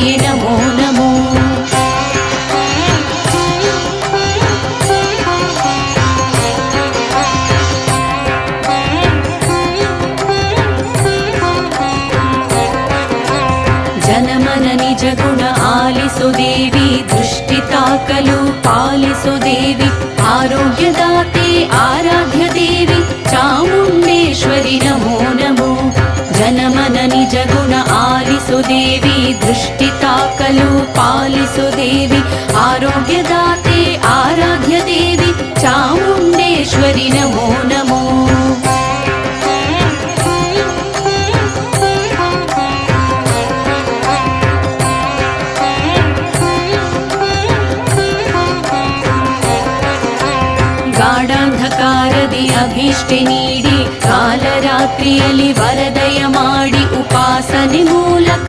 ದೇವಿಯೇ ನಮೋ ನಮೋ. ಜನಮನ ನಿಜ ಗುಣ ಆಲಿಸು ದೇವಿ, ದೃಷ್ಟಿ ತಾಕಲು ಪಾಲಿಸು ದೇವಿ, ಆರೋಗ್ಯದಾತೆ ಆರಾಧ್ಯ ದೇವಿ ಚಾಮುಂಡೇಶ್ವರಿ ನಮೋ ನಮೋ. ಜನಮನ ನಿಜ ಗುಣ ಆಲಿಸು ದೇವಿ, ದೃಷ್ಟಿ ತಾಕಲು ಪಾಲಿಸು ದೇವಿ, ಆರೋಗ್ಯದಾತೆ ಆರಾಧ್ಯ ದೇವಿ ಚಾಮುಂಡೇಶ್ವರಿ ನಮೋ ನಮೋ. ಗಾಢಾಂಧಕಾರದಿ ಅಭೀಷ್ಟೆ ನೀಡಿ, ಕಾಲರಾತ್ರಿಯಲ್ಲಿ ವರದಯ ಮಾಡಿ, ಉಪಾಸನೆ ಮೂಲಕ